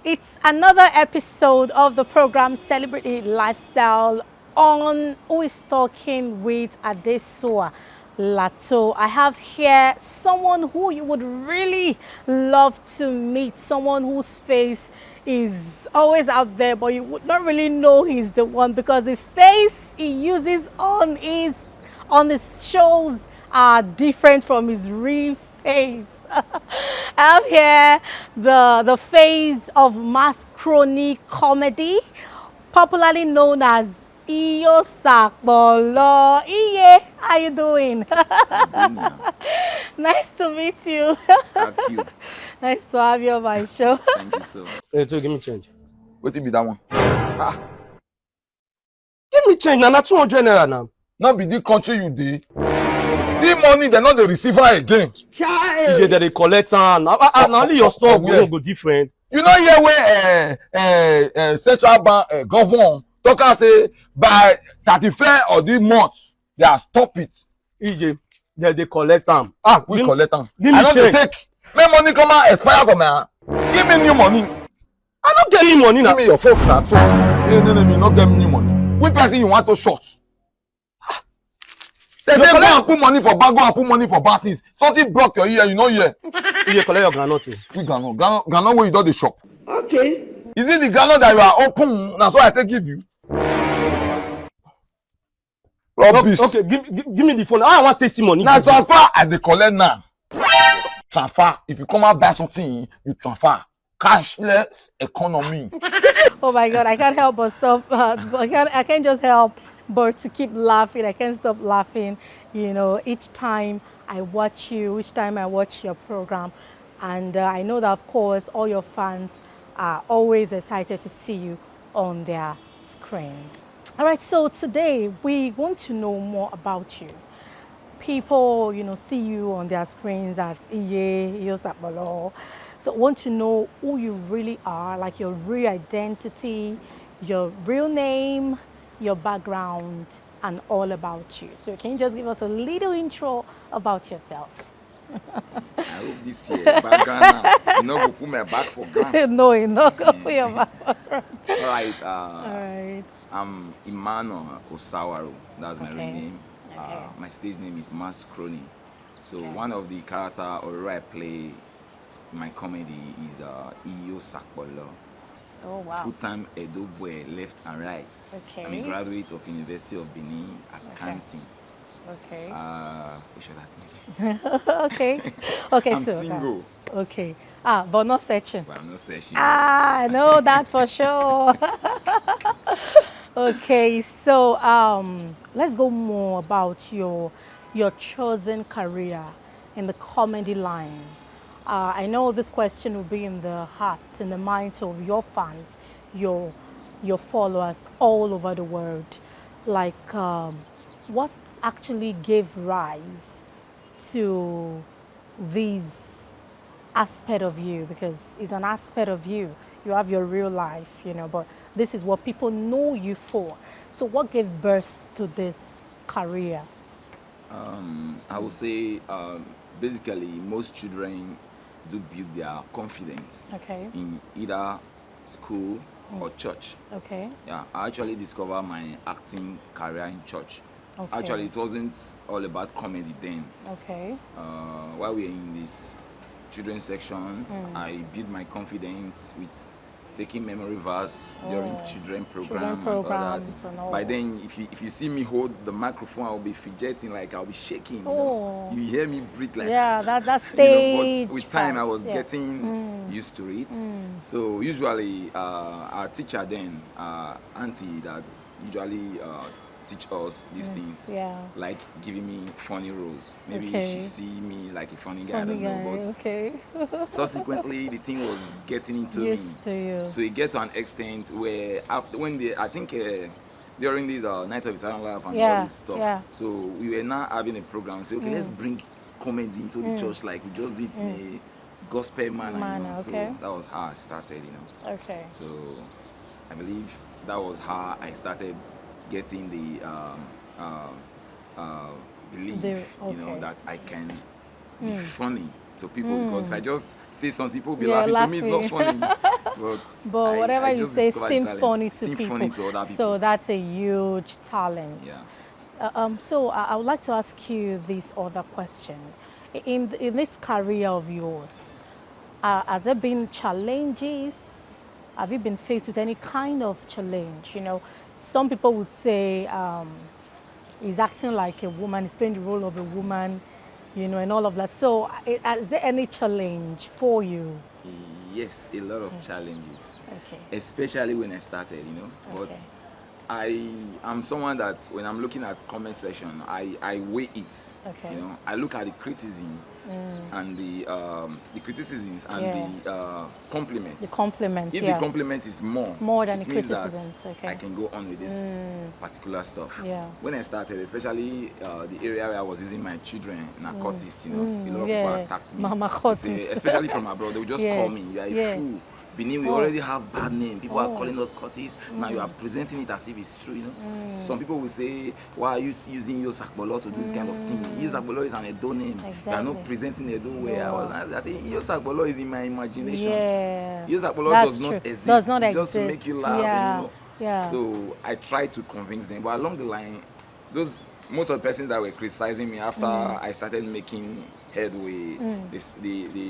It's another episode of the program Celebrity Lifestyle on Who is Talking with Adesua Lato. I have here someone who you would really love to meet, someone whose face is always out there, but you would not really know he's the one because the face he uses on his shows are different from his real face. I have here the face of Maxcrony comedy, popularly known as Iye Osakpolor. Iye, how you doing? Nice to meet you. Thank you. Nice to have you on my show. Thank you so much. Hey, so give me change. What be that one? Give me change, na 200 naira now. Not be the country you did. The money they're not the receiver again. Child. They collect and only your store will go different. You know here where central bank government talk and say by 31st of the month they are stop it. EJ, they collect them. We collect them. Give me I don't change. take. My money come out expire from here. Give me new money. I don't get any money now. Give me your phone now. So no, not get me new money. Which person you want to short? They say go and put money for bank, go and put money for buses. Something block your ear, you know here. You collect your granite. We granite where you do the shop. Okay. Is it the granite that you are open? That's what I take give you. Rubbish. Okay, give me the phone. I want testimony. Now transfer I dey collect now. Transfer. If you come out buy something, you transfer. Cashless economy. Oh my God, I can't help but stop. I can't just help but to keep laughing. I can't stop laughing. You know, each time I watch you, each time I watch your program. And I know that, of course, all your fans are always excited to see you on their screens. All right, so today we want to know more about you. People, see you on their screens as Iye Osakpolor. So want to know who you really are, like your real identity, your real name, your background, and all about you. So can you just give us a little intro about yourself? I hope this year background now. You know go put my back for ground. No, you're not going to put your back for ground. All right. All right. I'm Iye Osakpolor. That's my real name. Okay. My stage name is Maxcrony. So one of the character or role I play in my comedy is Iye Osakpolor. Oh wow. Full-time Edo boy, left and right. Okay. I'm a graduate of University of Benin, accounting. Okay. Which other thing again? Okay. Okay. I'm so, single. Okay. But not searching. But I'm not searching. I know that for sure. Okay, so let's go more about your chosen career in the comedy line. I know this question will be in the hearts, in the minds of your fans, your followers all over the world. Like, what actually gave rise to this aspect of you? Because it's an aspect of you. You have your real life, but this is what people know you for. So what gave birth to this career? I would say basically most children do build their confidence in either school or church. Okay. Yeah, I actually discovered my acting career in church. Okay. Actually, it wasn't all about comedy then. Okay. While we were in this children's section, I built my confidence with taking memory verse during children program and all that. And all. By then, if you see me hold the microphone, I'll be fidgeting, like I'll be shaking. You hear me breathe like that's stage. but with time, I was getting used to it. So usually, our teacher then, auntie that usually teach us these things, like giving me funny roles. Maybe she see me like a funny guy, I don't know, but subsequently the thing was getting into me. So it gets to an extent where after I think during this Night of Italian Life and all this stuff, so we were now having a program. So okay, let's bring comedy into the church, like we just do it in a gospel manner. So that was how I started, Okay. So I believe that was how I started getting the belief, that I can be funny to people, because if I just say something, people will be laughing. To me, it's not funny. But whatever you say seems funny to Symphony people. to other people. So that's a huge talent. Yeah. So I would like to ask you this other question. In this career of yours, has there been challenges? Have you been faced with any kind of challenge? You know, some people would say he's acting like a woman, he's playing the role of a woman, you know, and all of that. So is there any challenge for you? Yes, a lot of challenges. Okay. Especially when I started, you know. Okay. But I am someone that when I'm looking at comment section, I weigh it. Okay. You know, I look at the criticism and the criticisms and the compliments. The compliments. If the compliment is more than it the means that criticisms, okay. I can go on with this particular stuff. Yeah. When I started, especially the area where I was using my children, narcotics, you know, a lot of people attacked me. Mama They causes. say, especially from abroad, they would just call me, you are a fool. Benin, we already have bad name. People are calling us Curtis. Now you are presenting it as if it's true, you know. Some people will say, why are you using Iye Osakpolor to do this kind of thing? Iye Osakpolor is an Edo name. Exactly. You are not presenting Edo where I say Iye Osakpolor is in my imagination. Yeah. Iye Osakpolor does not exist. Does not it's exist. just to make you laugh. Yeah. And, you know. Yeah. So I try to convince them. But along the line, most of the persons that were criticizing me after I started making headway,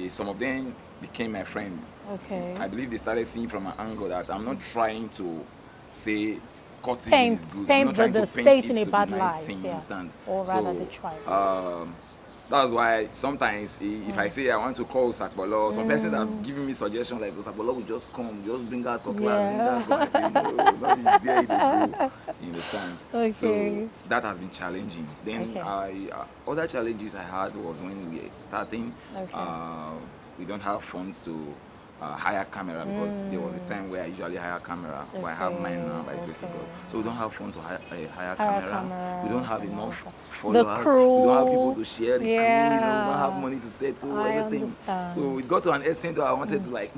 some of them became my friend. Okay. I believe they started seeing from an angle that I'm not trying to say Curtis Paint is good. I'm paint not trying the to state paint in it a to bad be nice light, thing, you understand? or rather the tribe. That's why sometimes if I say I want to call Osakpolor, some persons have given me suggestions like Osakpolor will just come, just bring out cutlass, bring out gun. I say no, not there you go. You understand? Okay. So that has been challenging. Then other challenges I had was when we were starting. Okay. We don't have funds to hire camera because there was a time where I usually hire camera, but I have mine now by the grace of God. So we don't have funds to hire camera. We don't have enough followers. crew. We don't have people to share the crew. You know, we Yeah. don't have money to settle I everything. understand. So it got to an extent where I wanted to let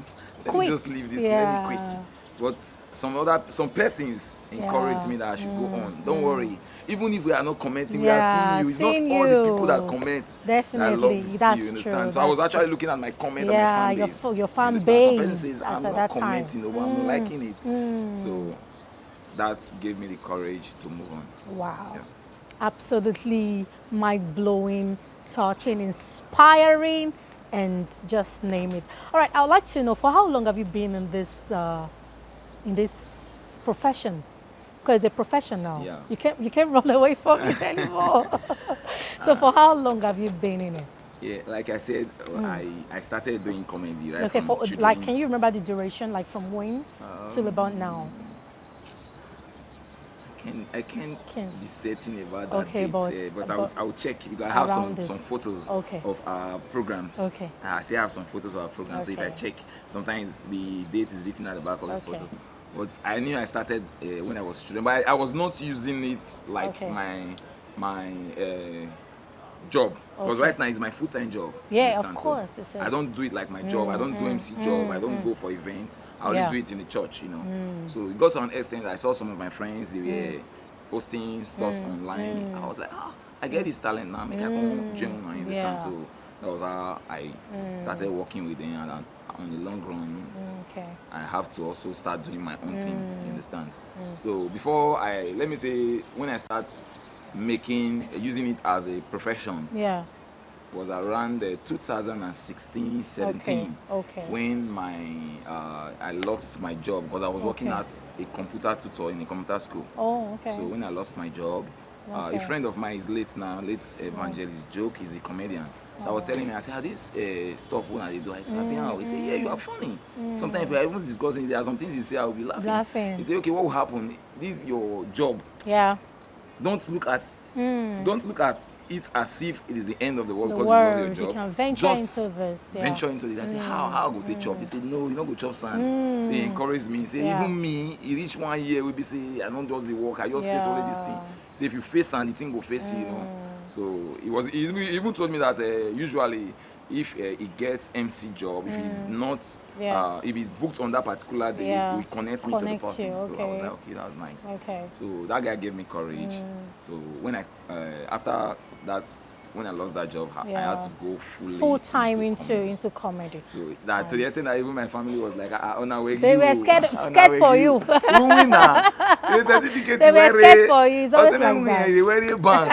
Quit. me just leave this thing, let me quit. But some persons encouraged me that I should go on. Don't worry. Even if we are not commenting, we are seeing you. It's not all the people that comment Definitely. that love to That's see you, understand? true. So I was actually looking at my comment on my fan base. your fan You understand? base. Some person says, I'm at not that commenting, time. but I'm not liking it. So that gave me the courage to move on. Wow. Yeah. Absolutely mind-blowing, touching, inspiring, and just name it. All right, I would like to know, for how long have you been in this profession? Because it's a profession now. Yeah. You can't run away from it anymore. So for how long have you been in it? Yeah, like I said, I started doing comedy, right? Okay, from like, can you remember the duration, like from when till about now? I can't be certain about that. Okay, but I will check because I have some photos Okay. of our programs. Okay. I still have some photos of our programs. So if I Okay. check, sometimes the date is written at the back of the Okay. photo. But I knew I started when I was student, but I was not using it like Okay. my job. Because Okay. right now it's my full-time job. Yeah, understand? of So course, it is. I don't do it like my job. I don't do MC job. I don't go for events. I only Yeah. do it in the church, you know. So it got to an extent I saw some of my friends, they were posting stuff online. I was like, I get this talent now. Maybe I can join, I understand. Yeah. So that was how I started working with them. And on the long run, Okay. I have to also start doing my own thing, you understand? So before let me say, when I start using it as a profession, Yeah. was around 2016, 17, Okay. when I lost my job because I was working Okay. at a computer tutor in a computer school. Oh, okay. So when I lost my job, a Okay. friend of mine is late now, late evangelist Joke, is a comedian. So I was telling him, I said, this stuff when I do, I said, he said, yeah, you are funny. Sometimes if we are even discussing, there are some things you say, I will be laughing. He said, okay, what will happen? This is your job. Yeah. Don't look at it as if it is the end of the world The because you love your world, job. you can venture Just into this. Yeah. venture into it. I said, how go to chop? He said, no, you don't go chop sand. So he encouraged me. He said, Yeah. even me, he reached 1 year, we be say, I don't do the work, I just face only this thing. So if you face sand, the thing go face you, you know. So he even told me that usually if he gets MC job, if he's not, if he's booked on that particular day, he will connect me to the person. You, So I was like, okay, that was nice. Okay. So that guy gave me courage. So when after that when I lost that job, I had to go full time into comedy. So that to the extent that even my family was like, they were scared for you. The certificate they were scared for you. It's always like that. They were a bank.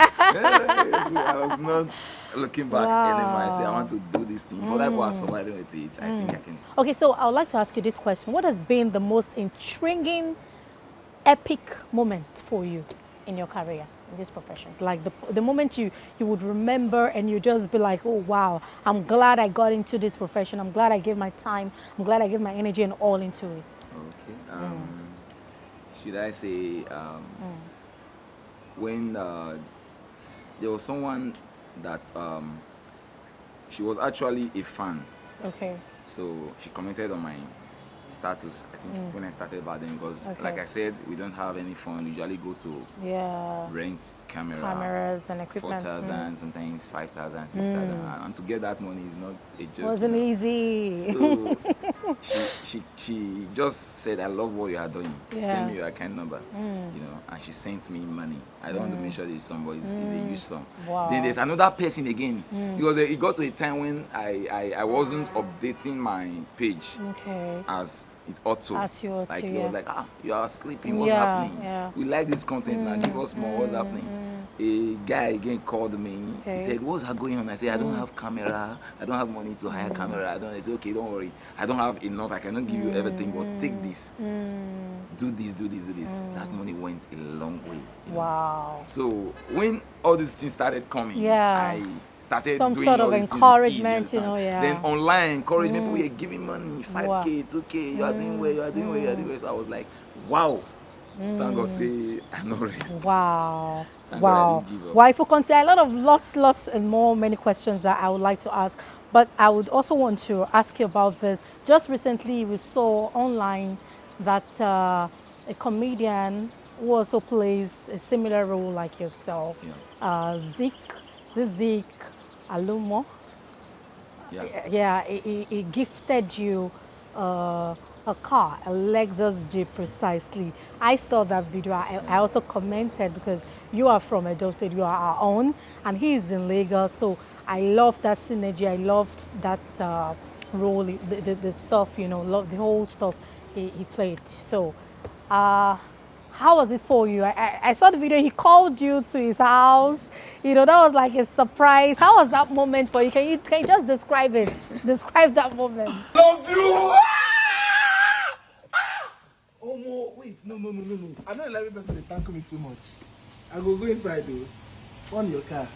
So I was not looking back anymore. I said I want to do this thing. For that was surviving with it. I think I can. Okay, so I would like to ask you this question: what has been the most intriguing, epic moment for you in your career in this profession? Like the moment you would remember and you just be like, oh wow, I'm glad I got into this profession. I'm glad I gave my time. I'm glad I gave my energy and all into it. Okay. Should I say when there was someone that she was actually a fan. Okay. So she commented on my status, I think, when I started back then, because like I said, we don't have any phone. We usually go to rent cameras and equipment, 4,000, sometimes 5,000, 6,000, and to get that money is not a joke. Wasn't easy. So she just said, I love what you are doing. Send me your account number, you know, and she sent me money. I don't want to make sure this somebody's is a huge sum. Wow. Then there's another person again, because it got to a time when I wasn't updating my page as it ought to. Like it was like, you are sleeping, what's happening? We like this content now, give us more, what's happening? A guy again called me. He said, what's going on? I said, I don't have camera, I don't have money to hire camera. I said, okay, don't worry, I don't have enough, I cannot give you everything, but take this. Do this. That money went a long way. Wow. So when all these things started coming, I started some doing sort of encouragement, easy, Then online encouragement, people were giving money, 5K, 2K, you are doing well, you are doing well. So I was like, wow. Thank God, say I'm not rest. Wow. Wow. If you consider a lot of lots and many questions that I would like to ask, but I would also want to ask you about this. Just recently, we saw online that a comedian who also plays a similar role like yourself, Zeke Alumo. He gifted you a car, a Lexus Jeep precisely. I saw that video. I also commented because you are from Edo State, you are our own, and he is in Lagos. So I loved that synergy. I loved that role, the stuff, you know, love the whole stuff he played. So, how was it for you? I saw the video. He called you to his house. You know, that was like a surprise. How was that moment for you? Can you just describe it? Describe that moment. Love you. Oh, wait, no. I don't like person to thank me too much. I go inside though. On your car.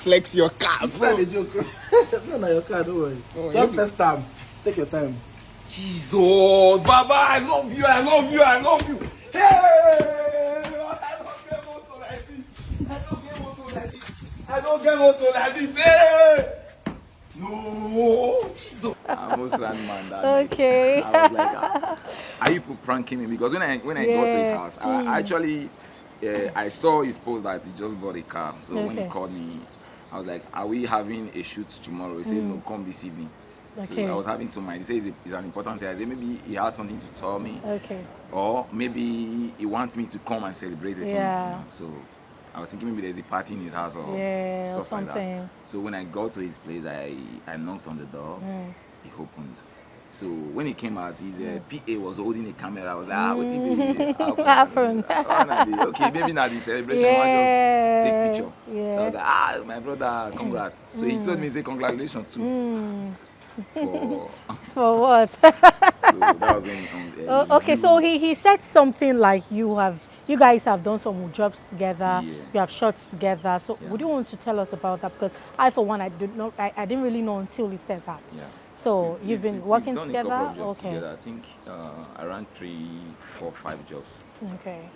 Flex your car, bro. It's not a joke. No, your car, don't worry. Oh, just test time. Take your time. Jesus, Baba, I love you. Hey! I don't get motor like this. Hey! No, Jesus. I almost ran man that night. I was like, are you pranking me? Because when I got to his house, I actually I saw his post that he just bought a car. So when he called me, I was like, are we having a shoot tomorrow? He said, no, come this evening. So I was having to mind. He says it's an important thing. I said, maybe he has something to tell me. Or maybe he wants me to come and celebrate with him. You know? So I was thinking maybe there's a party in his house or stuff like that. So when I got to his place, I knocked on the door. He opened. So when he came out, his PA was holding a camera. I was like, what did what happened? Okay, maybe not the celebration. I just take picture. So I was like, my brother, congrats. So he told me, say congratulations too. For what? So that was when, okay, so he said something like you guys have done some jobs together, you have shots together. So would you want to tell us about that? Because I, for one, I didn't really know until he said that. So you've been working together? A couple of jobs together. I think around 3, 4, 5 jobs. Okay.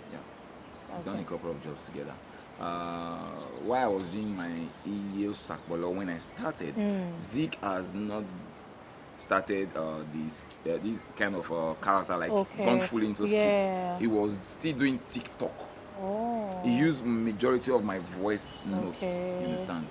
We've done a couple of jobs together. While I was doing my Iye Osakpolor when I started, Zeke has not started this kind of character, like gone fully into skits. He was still doing TikTok. He used majority of my voice notes. You understand?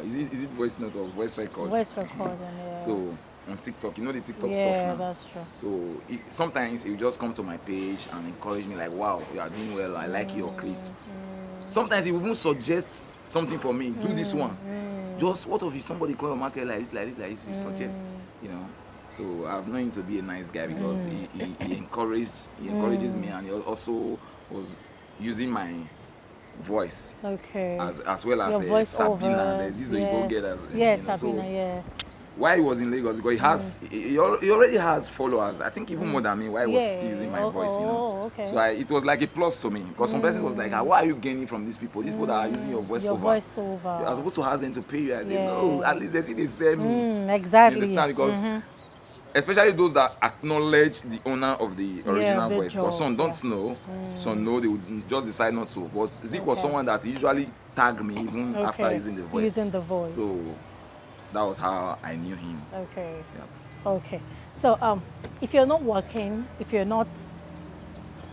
Is it voice note or voice record? Voice recording, So on TikTok, you know the TikTok stuff now. Yeah, that's true. So sometimes he will just come to my page and encourage me like, wow, you are doing well. I like your clips. Sometimes he will even suggest something for me. Do this one. Just what if somebody call your market like this, like this, like this? You suggest, you know. So I've known him to be a nice guy because he encourages me, and he also was using my voice as well as Sabina. There's this Igbo girl as Sabina, so why he was in Lagos, because he already has followers. I think even more than me. Why he was still using my voice, you know. So it was like a plus to me, because some person was like, why are you gaining from these people? These people that are using your voice over. You are supposed to ask them to pay you. I said, no, at least they see the same. Exactly. You understand? Because especially those that acknowledge the owner of the original voice. Because some don't know, some know, they would just decide not to. But Zeke was someone that usually tagged me even after using the voice. So that was how I knew him. Okay. So if you're not working, if you're not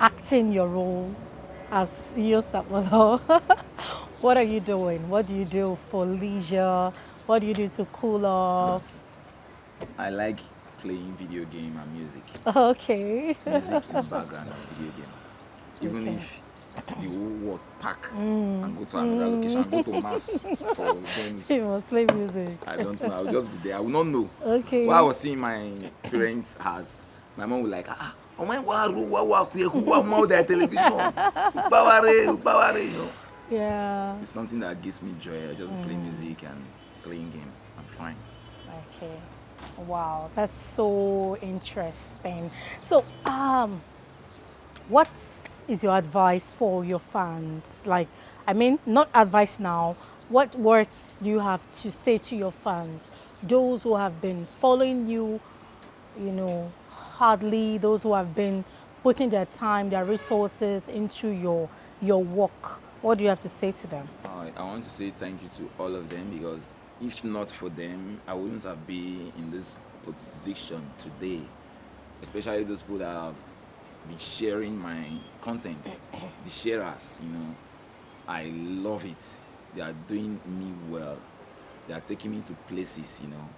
acting your role as Iye Osakpolor, what are you doing? What do you do for leisure? What do you do to cool off? I like playing video game and music. Okay. Music in the background of video game. Even if the whole world pack and go to another location, go to mass for games. You must play music. I don't know. I will just be there. I will not know. Okay. What I was seeing my parents has, my mom was like, oh my God, who more their television? You know. Yeah. It's something that gives me joy. I just play music and playing game. I'm fine. Okay. Wow, that's so interesting. So, what is your advice for your fans? Like, I mean, not advice now. What words do you have to say to your fans? Those who have been following you, you know, hardly, those who have been putting their time, their resources into your work. What do you have to say to them? I want to say thank you to all of them, because if not for them, I wouldn't have been in this position today. Especially those people that have been sharing my content, the sharers, you know. I love it. They are doing me well. They are taking me to places, you know.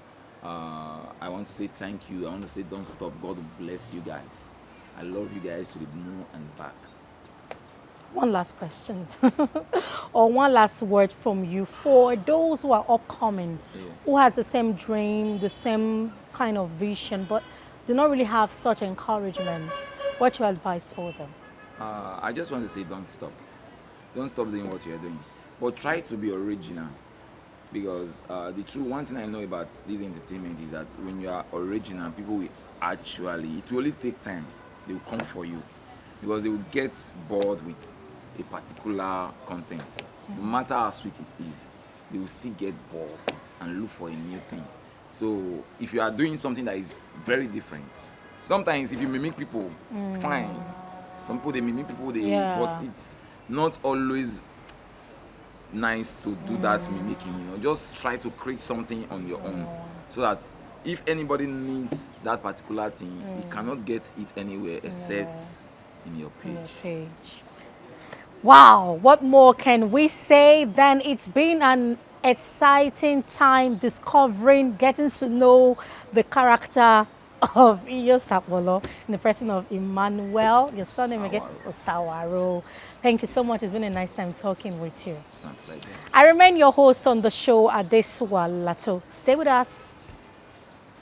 I want to say thank you. I want to say don't stop. God will bless you guys. I love you guys to the moon and back. One last question or one last word from you for those who are upcoming, who has the same dream, the same kind of vision, but do not really have such encouragement. What's your advice for them? I just want to say don't stop. Don't stop doing what you're doing, but try to be original, because the true one thing I know about this entertainment is that when you are original, people will actually, it will only take time. They will come for you, because they will get bored with a particular content. No matter how sweet it is, they will still get bored and look for a new thing. So if you are doing something that is very different, sometimes if you mimic people, fine. Some people, they mimic people, but it's not always nice to do that mimicking, you know. Just try to create something on your own, so that if anybody needs that particular thing, you cannot get it anywhere except in your page. Wow, what more can we say? Then it's been an exciting time discovering, getting to know the character of Iye Osakpolor in the person of Emmanuel, your surname again, Osawaro. Thank you so much. It's been a nice time talking with you. It's my pleasure. I remain your host on the show, Adesuwa Lato. Stay with us.